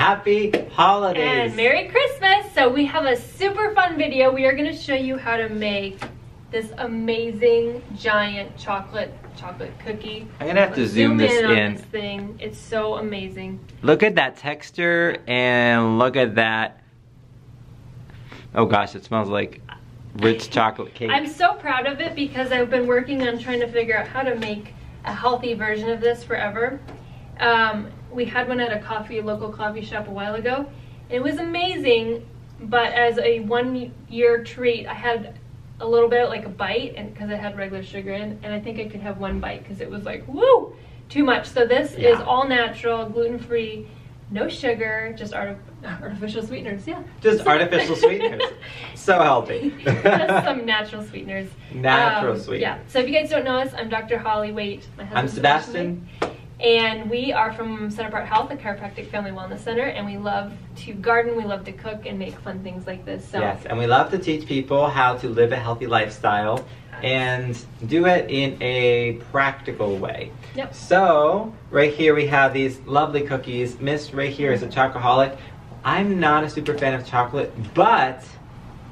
Happy holidays. And Merry Christmas. So we have a super fun video. We are going to show you how to make this amazing giant chocolate cookie. I'm gonna have to zoom this in. On this thing. It's so amazing. Look at that texture and look at that. Oh gosh, it smells like rich chocolate cake. I'm so proud of it because I've been working on trying to figure out how to make a healthy version of this forever. We had one at a local coffee shop a while ago. It was amazing, but as a 1 year treat, I had a little bit, like a bite, and because it had regular sugar in, and I think I could have one bite because it was like, woo, too much. So this is all natural, gluten-free, no sugar, just artificial sweeteners, yeah. Just artificial sweeteners. So healthy. Just some natural sweeteners. Natural sweeteners. Yeah, so if you guys don't know us, I'm Dr. Holly Waite. My husband I'm Sebastian. And we are from Center Part Health, a chiropractic family wellness center, and we love to garden, we love to cook, and make fun things like this. So. Yes, and we love to teach people how to live a healthy lifestyle and do it in a practical way. Yep. So, right here we have these lovely cookies. Miss right here is a chocoholic. I'm not a super fan of chocolate, but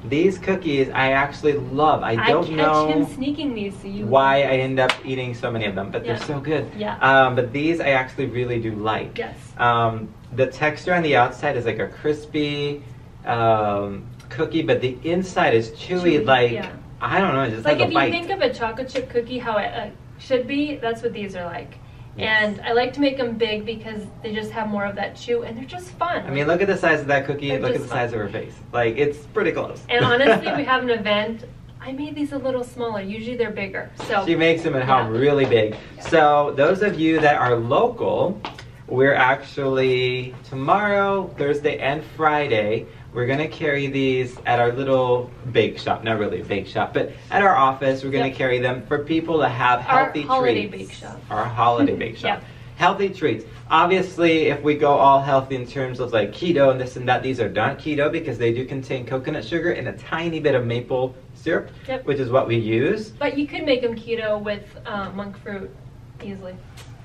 these cookies I actually love. I don't know him sneaking these, so why I end up eating so many of them, but they're so good. Yeah. But these I actually really do like. Yes. The texture on the outside is like a crispy cookie, but the inside is chewy, like, I don't know, it's just like a bite. Like if you think of a chocolate chip cookie, how it should be, that's what these are like. Yes. And I like to make them big because they just have more of that chew, and they're just fun. I mean, look at the size of that cookie, look at the size of her face. Like, it's pretty close. And honestly, we have an event. I made these a little smaller. Usually they're bigger. So she makes them at home really big. So those of you that are local, we're actually tomorrow, Thursday, and Friday, we're going to carry these at our little bake shop. Not really a bake shop, but at our office, we're going to carry them for people to have healthy treats. Our holiday bake shop. Our holiday bake shop. Healthy treats. Obviously, if we go all healthy in terms of like keto and this and that, these are not keto because they do contain coconut sugar and a tiny bit of maple syrup, which is what we use. But you could make them keto with monk fruit easily.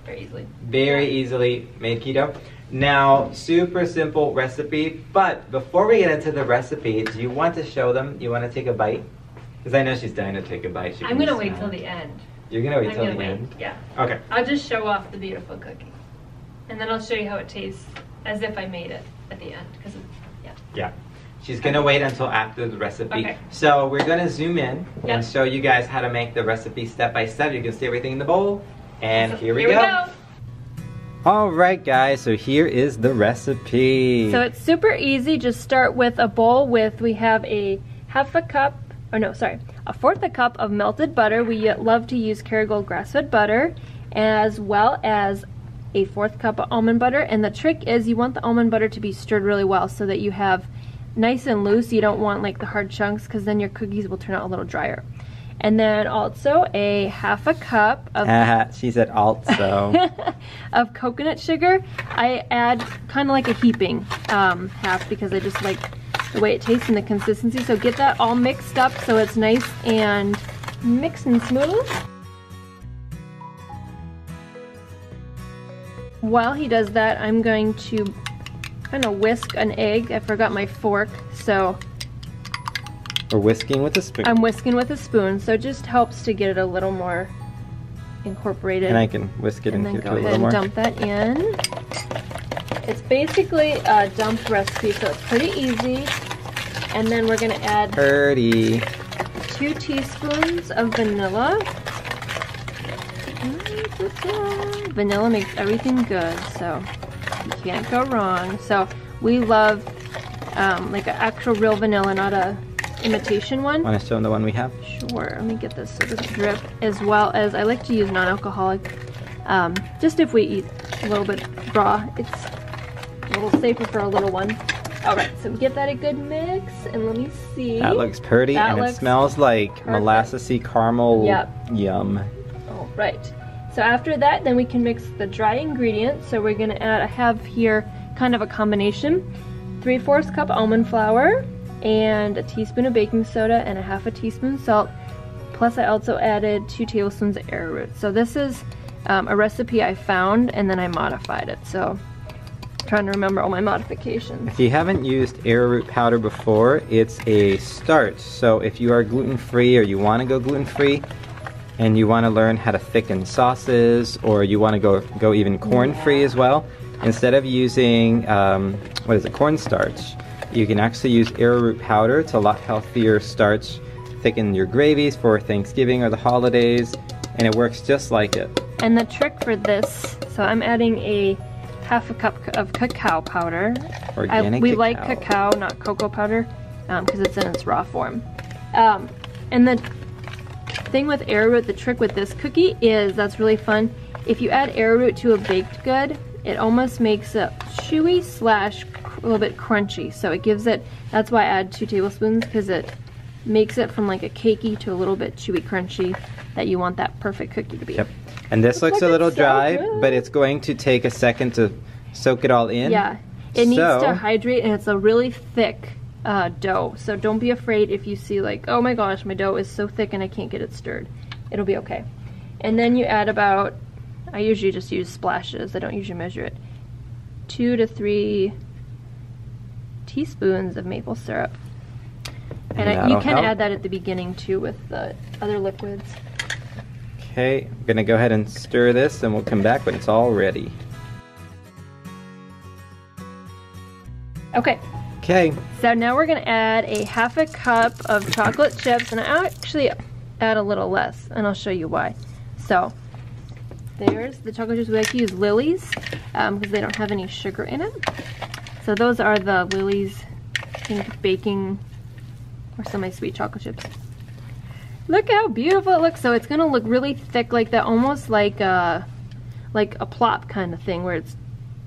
Very easily. Very easily made keto. Now, super simple recipe, but before we get into the recipe, do you want to show them? You want to take a bite? Because I know she's dying to take a bite. I'm going to wait till the end. You're going to wait till the end? Yeah. Okay. I'll just show off the beautiful cookie. And then I'll show you how it tastes as if I made it at the end. Because yeah. She's going to wait until after the recipe. Okay. So we're going to zoom in and show you guys how to make the recipe step by step. You can see everything in the bowl. And so here we go. Alright guys, so here is the recipe. So it's super easy. Just start with a bowl we have a fourth a cup of melted butter. We love to use Kerrygold grass-fed butter, as well as a 1/4 cup of almond butter. And the trick is you want the almond butter to be stirred really well so that you have nice and loose. You don't want like the hard chunks because then your cookies will turn out a little drier. And then also a 1/2 cup of she said also of coconut sugar. I add kind of like a heaping half because I just like the way it tastes and the consistency. So get that all mixed up so it's nice and mixed and smooth. While he does that, I'm going to kind of whisk an egg. I forgot my fork, so we're whisking with a spoon. I'm whisking with a spoon, so it just helps to get it a little more incorporated. And I can whisk it in here too a little more. And go ahead and dump that in. It's basically a dump recipe, so it's pretty easy. And then we're going to add 2 teaspoons of vanilla. Vanilla makes everything good, so you can't go wrong. So we love like an actual real vanilla, not a imitation one. Want to show them the one we have? Sure. Let me get this so it doesn't drip. As well as I like to use non-alcoholic. Just if we eat a little bit raw, it's a little safer for a little one. All right, so get that a good mix, and let me see. That looks pretty, and it smells like molassesy caramel. Yum. All right. So after that, then we can mix the dry ingredients. So we're gonna add. I have here kind of a combination: 3/4 cup almond flour, and a teaspoon of baking soda, and a 1/2 teaspoon salt. Plus, I also added 2 tablespoons of arrowroot. So this is a recipe I found, and then I modified it. So trying to remember all my modifications. If you haven't used arrowroot powder before, it's a starch. So if you are gluten-free or you want to go gluten-free and you want to learn how to thicken sauces, or you want to go even corn-free as well, instead of using, cornstarch, you can actually use arrowroot powder. It's a lot healthier starch. Thicken your gravies for Thanksgiving or the holidays, and it works just like it. And the trick for this, so I'm adding a half a cup of cacao powder. Organic we cacao. like cacao, not cocoa powder, because it's in its raw form. And the thing with arrowroot, the trick with this cookie is, that's really fun, if you add arrowroot to a baked good, it almost makes it chewy slash a little bit crunchy. So it gives it, that's why I add 2 tablespoons, because it makes it from like a cakey to a little bit chewy crunchy that you want that perfect cookie to be. Yep. And this looks a little dry, but it's going to take a second to soak it all in. Yeah, it needs to hydrate, and it's a really thick dough. So don't be afraid if you see like, oh my gosh, my dough is so thick and I can't get it stirred. It'll be okay. And then you add about, I usually just use splashes, I don't usually measure it, 2 to 3 teaspoons of maple syrup. And you can add that at the beginning too with the other liquids. Okay, I'm gonna go ahead and stir this and we'll come back when it's all ready. Okay. Okay. So now we're gonna add a half a cup of chocolate chips, and I actually add a little less, and I'll show you why. So there's the chocolate chips. We like to use Lily's because they don't have any sugar in it. So those are the Lily's, I think, baking or semi-sweet chocolate chips. Look how beautiful it looks. So it's gonna look really thick like that, almost like a plop kind of thing where it's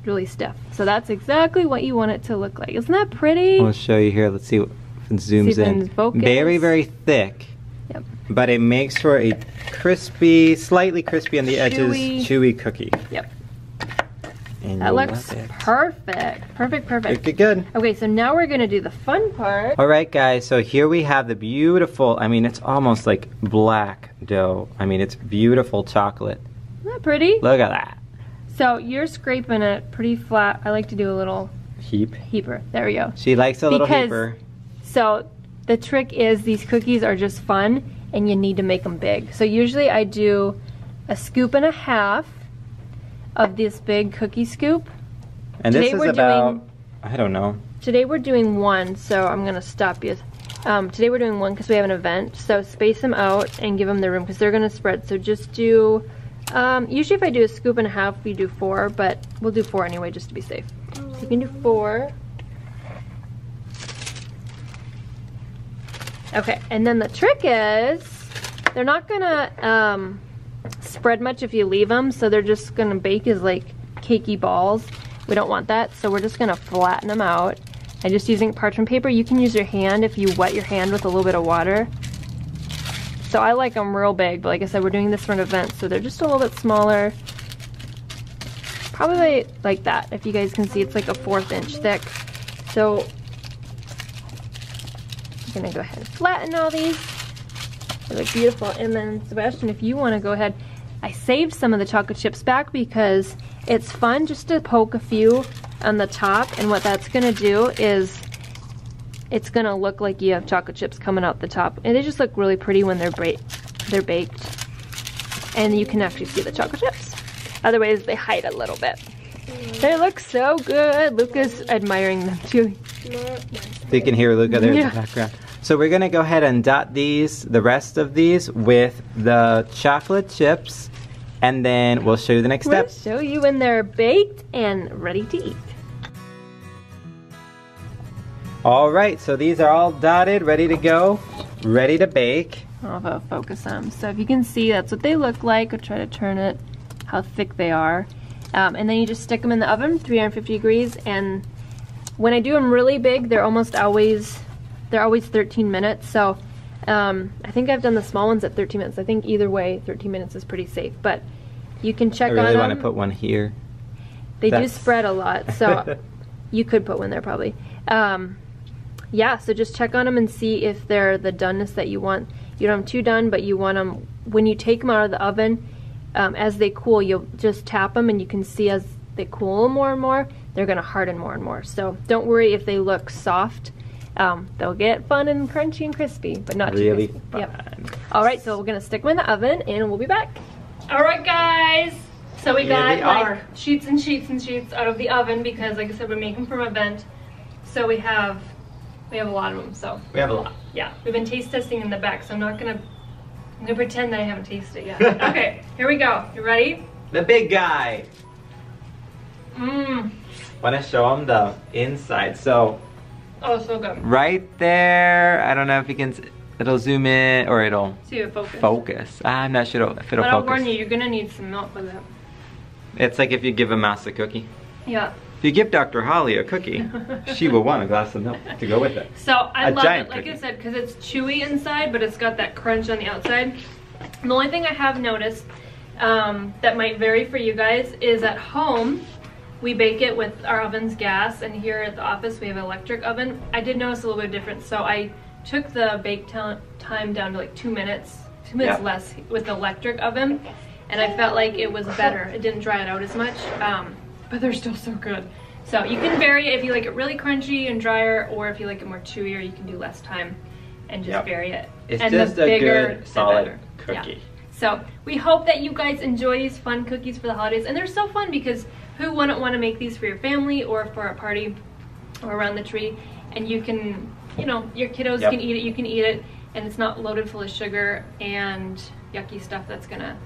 really stiff. So that's exactly what you want it to look like. Isn't that pretty? I'll show you here. Let's see if it zooms in. Very, very thick. Yep. But it makes for a crispy, slightly crispy on the edges, chewy cookie. Yep. And that looks perfect. Perfect, perfect. Good, good. Okay, so now we're gonna do the fun part. All right, guys, so here we have the beautiful, I mean, it's almost like black dough. I mean, it's beautiful chocolate. Isn't that pretty? Look at that. So you're scraping it pretty flat. I like to do a little heaper. There we go. She likes a little heaper. So the trick is these cookies are just fun and you need to make them big. So usually I do a scoop and a half of this big cookie scoop. And this is about, I don't know. Today we're doing 1, so I'm gonna stop you. Today we're doing 1 because we have an event. So space them out and give them the room because they're gonna spread. So just do, usually if I do a scoop and a half, we do 4, but we'll do 4 anyway just to be safe. So you can do 4. Okay, and then the trick is, they're not gonna spread much if you leave them, so they're just gonna bake as like cakey balls. We don't want that, so we're just gonna flatten them out. I'm just using parchment paper. You can use your hand if you wet your hand with a little bit of water. So I like them real big, but like I said, we're doing this for an event, so they're just a little bit smaller. Probably like that. If you guys can see, it's like a 1/4 inch thick. So I'm gonna go ahead and flatten all these. They look beautiful. And then Sebastian, if you wanna go ahead, I saved some of the chocolate chips back because it's fun just to poke a few on the top, and what that's gonna do is it's gonna look like you have chocolate chips coming out the top, and they just look really pretty when they're baked, and you can actually see the chocolate chips. Otherwise they hide a little bit. They look so good. Luca's admiring them too. You can hear Luca there in the background. So we're gonna go ahead and dot these, the rest of these, with the chocolate chips, and then we'll show you the next step. We'll show you when they're baked and ready to eat. All right, so these are all dotted, ready to go, ready to bake. I'll focus on them. So if you can see, that's what they look like. I'll try to turn it, how thick they are. And then you just stick them in the oven, 350 degrees, and when I do them really big, they're always 13 minutes. So I think I've done the small ones at 13 minutes. I think either way, 13 minutes is pretty safe. But you can check on them. I really want to put one here. They do spread a lot, so you could put one there probably. Yeah, so just check on them and see if they're the doneness that you want. You don't have them too done, but you want them, when you take them out of the oven, as they cool, you'll just tap them and you can see as they cool more and more, they're gonna harden more and more. So don't worry if they look soft. They'll get fun and crunchy and crispy, but not really too crispy. fun. Yep. All right, so we're gonna stick them in the oven and we'll be back. All right, guys. So we got like sheets and sheets and sheets out of the oven because, like I said, we make them from an event. So we have a lot of them. So we have a lot. Yeah, we've been taste testing in the back, so I'm gonna pretend that I haven't tasted it yet. Okay, here we go. You ready? The big guy. Mmm. Want to show them the inside? So. Oh, so good. Right there. I don't know if you can. It'll zoom in or it'll see it focus. Focus. I'm not sure if it'll but focus. I'll warn you, you're gonna need some milk with it. It's like if you give a mouse a cookie. Yeah. If you give Dr. Holly a cookie, she will want a glass of milk to go with it. So I love it, like cookie. I said, because it's chewy inside, but it's got that crunch on the outside. And the only thing I have noticed that might vary for you guys is at home, we bake it with our oven's gas, and here at the office we have an electric oven. I did notice a little bit of difference, so I took the bake time down to like 2 minutes, 2 minutes less with the electric oven, and I felt like it was better. It didn't dry it out as much, but they're still so good. So you can vary it if you like it really crunchy and drier, or if you like it more chewier, you can do less time and just vary it. It's and just the bigger, a good, solid cookie. Yeah. So we hope that you guys enjoy these fun cookies for the holidays, and they're so fun because who wouldn't want to make these for your family or for a party or around the tree? And you can, you know, your kiddos can eat it, you can eat it, and it's not loaded full of sugar and yucky stuff that's gonna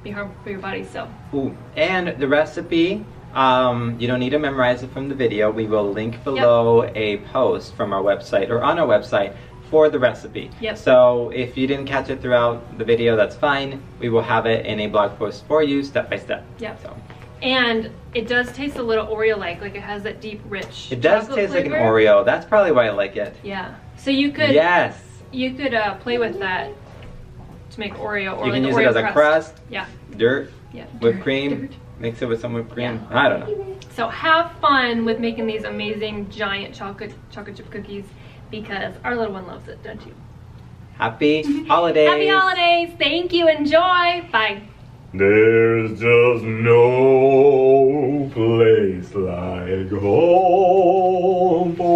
be harmful for your body. So. Ooh, and the recipe, you don't need to memorize it from the video. We will link below a post from our website or on our website for the recipe. So if you didn't catch it throughout the video, that's fine. We will have it in a blog post for you, step by step. So. And it does taste a little Oreo-like it has that deep, rich. It does taste like an Oreo. That's probably why I like it. Yeah. So you could. Yes. You could play with that to make Oreo, or you can like use Oreo it as a crust. Yeah. Dirt. Yeah. Whipped cream. Mix it with some whipped cream. Yeah. I don't know. So have fun with making these amazing giant chocolate chip cookies because our little one loves it, don't you? Happy holidays. Happy holidays. Thank you. Enjoy. Bye. There's just no place like home for